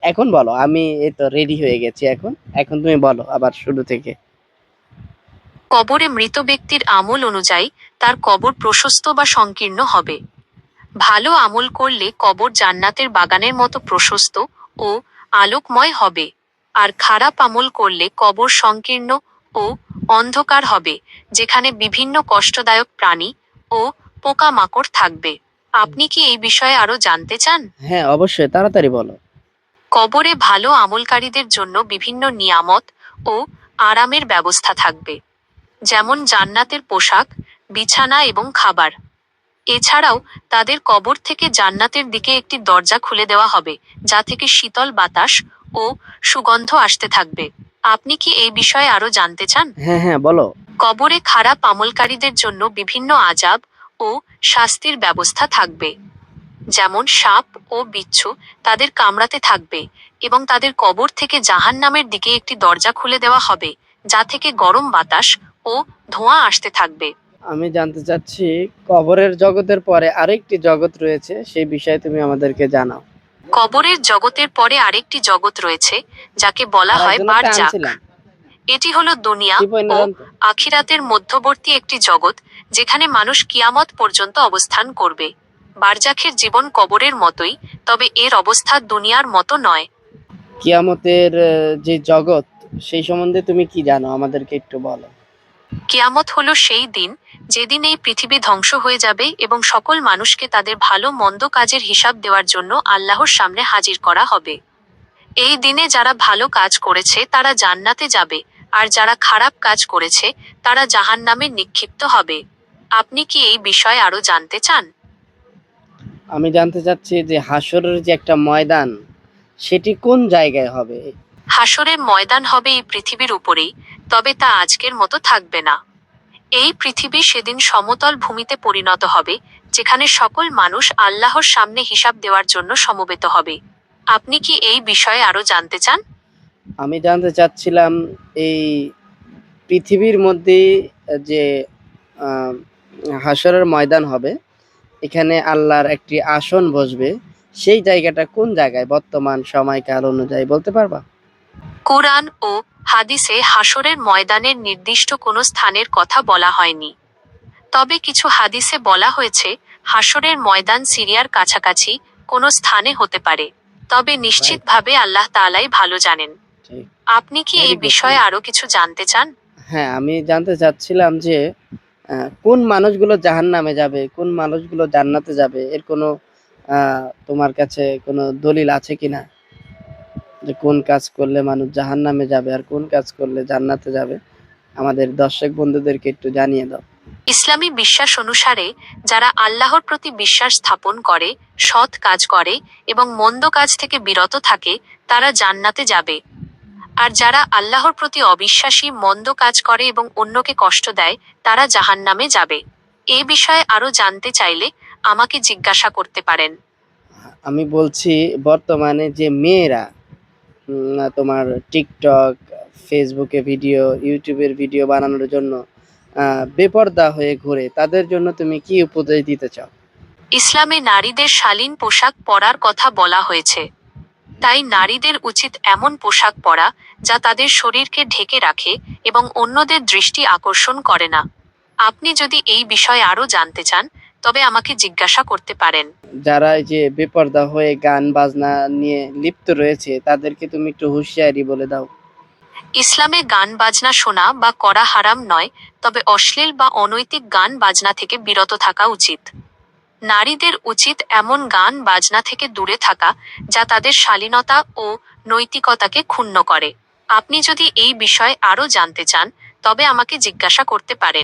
এখন বলো, আমি এই তো রেডি হয়ে গেছি এখন। এখন তুমি বলো আবার শুরু থেকে। কবরে মৃত ব্যক্তির আমল অনুযায়ী তার কবর প্রশস্ত বা সংকীর্ণ হবে। ভালো আমল করলে কবর জান্নাতের বাগানের মতো প্রশস্ত ও আলোকময় হবে, আর খারাপ আমল করলে কবর সংকীর্ণ ও অন্ধকার হবে, যেখানে বিভিন্ন কষ্টদায়ক প্রাণী ও পোকামাকড় থাকবে। আপনি কি এই বিষয়ে আরো জানতে চান? হ্যাঁ, অবশ্যই, তাড়াতাড়ি বলো। কবরে ভালো আমলকারীদের জন্য বিভিন্ন নিয়ামত ও আরামের ব্যবস্থা থাকবে, যেমন জান্নাতের পোশাক, বিছানা এবং খাবার। এছাড়াও তাদের কবর থেকে জান্নাতের দিকে একটি দরজা খুলে দেওয়া হবে, যা থেকে শীতল বাতাস ও সুগন্ধ আসতে থাকবে। আপনি কি এই বিষয়ে আরো জানতে চান? হ্যাঁ, হ্যাঁ, বলো। কবরে খারাপ আমলকারীদের জন্য বিভিন্ন আযাব ও শাস্তির ব্যবস্থা থাকবে, যেমন সাপ ও বিচ্ছু তাদের কামড়াতে থাকবে, এবং তাদের কবর থেকে জাহান্নামের দিকে একটি দরজা খুলে দেওয়া হবে, যা থেকে গরম বাতাস ও ধোঁয়া আসতে থাকবে। আমি জানতে চাচ্ছি, কবরের জগতের পরে আরেকটি জগৎ রয়েছে, সেই বিষয়ে তুমি আমাদেরকে জানাও। কবরের জগতের পরে আরেকটি জগৎ রয়েছে, যাকে বলা আর হয় একজনকে বারজাখ। আনছিলাম। এটি হলো দুনিয়া ও টিপইনারান্ত। আখিরাতের মধ্যবর্তী একটি জগৎ, যেখানে মানুষ কিয়ামত পর্যন্ত অবস্থান করবে। বারজাখের জীবন কবরের মতোই, তবে এর অবস্থা দুনিয়ার মতো নয়। কিয়ামতের যে জগৎ, সেই সম্বন্ধে তুমি কি জানো আমাদেরকে একটু বলো। কিয়ামত হলো সেই দিন, যেদিন এই পৃথিবী ধ্বংস হয়ে যাবে এবং সকল মানুষকে তাদের ভালো মন্দ কাজের হিসাব দেওয়ার জন্য আল্লাহর সামনে হাজির করা হবে। এই দিনে যারা ভালো কাজ করেছে তারা জান্নাতে যাবে, আর যারা খারাপ কাজ করেছে তারা জাহান্নামে নিক্ষিপ্ত হবে। আপনি কি এই বিষয়ে আরো জানতে চান? আমি জানতে চাচ্ছি যে হাসরের যে একটা ময়দান, সেটি কোন জায়গায় হবে? হাসরের ময়দান হবে এই পৃথিবীর উপরেই, তবে তা আজকের মতো থাকবে না। এই পৃথিবী সেদিন সমতল ভূমিতে পরিণত হবে, যেখানে সকল মানুষ আল্লাহর সামনে হিসাব দেওয়ার জন্য সমবেত হবে। আপনি কি এই বিষয়ে আরো জানতে চান? আমি জানতে চাচ্ছিলাম, এই পৃথিবীর মধ্যে যে আহ, হাসরের ময়দান হবে, এখানে আল্লাহর একটি আসন বসবে, সেই জায়গাটা কোন জায়গায় বর্তমান সময়কাল অনুযায়ী বলতে পারবা? কুরআন ও হাদিসে হাসরের ময়দানের নির্দিষ্ট কোনো স্থানের কথা বলা হয়নি। তবে কিছু হাদিসে বলা হয়েছে হাসরের ময়দান সিরিয়ার কাছাকাছি কোনো স্থানে হতে পারে। তবে রাইট। নিশ্চিতভাবে আল্লাহ তাআলাই ভালো জানেন। ঠিক। আপনি কি এই ভেরি গুড। বিষয়ে আরো কিছু জানতে চান? হ্যাঁ, আমি জানতে চাচ্ছিলাম যে কোন মানুষগুলো জাহান্নামে যাবে, কোন মানুষগুলো জান্নাতে যাবে, এর কোনো তোমার কাছে কোনো দলিল আছে কিনা? যে কোন কাজ করলে মানুষ জাহান্নামে যাবে আর কোন কাজ করলে জান্নাতে যাবে, আমাদের দর্শক বন্ধুদেরকে একটু জানিয়ে দাও। ইসলামী বিশ্বাস অনুসারে যারা আল্লাহর প্রতি বিশ্বাস স্থাপন করে, সৎ কাজ করে এবং মন্দ কাজ থেকে বিরত থাকে, তারা জান্নাতে যাবে। আর যারা আল্লাহর প্রতি অবিশ্বাসী, মন্দ কাজ করে এবং অন্যকে কষ্ট দেয়, তারা জাহান্নামে যাবে। এ বিষয়ে আরো জানতে চাইলে আমাকে জিজ্ঞাসা করতে পারেন। আমি বলছি, বর্তমানে যে মেয়েরা তোমার টিকটক, ফেসবুকে ভিডিও, ইউটিউবের ভিডিও বানানোর জন্য বেপরদা হয়ে ঘুরে, তাদের জন্য তুমি কি উপদেশ দিতে চাও? ইসলামে নারীদের শালীন পোশাক পরার কথা বলা হয়েছে। তাই নারীদের উচিত এমন পোশাক পরা যা তাদের শরীরকে ঢেকে রাখে এবং অন্যদের দৃষ্টি আকর্ষণ করে না। আপনি যদি এই বিষয়ে আরো জানতে চান, তবে আমাকে জিজ্ঞাসা করতে পারেন। যারা এই যে বেপরদা হয়ে গান বাজনা নিয়ে লিপ্ত রয়েছে, তাদেরকে তুমি একটু হুঁশিয়ারি বলে দাও। ইসলামে গান বাজনা শোনা বা করা হারাম নয়, তবে অশ্লীল বা অনৈতিক গান বাজনা থেকে বিরত থাকা উচিত। নারীদের উচিত এমন গান বাজনা থেকে দূরে থাকা যা তাদের শালীনতা ও নৈতিকতাকে ক্ষুণ্ণ করে। আপনি যদি এই বিষয়ে আরো জানতে চান, তবে আমাকে জিজ্ঞাসা করতে পারেন।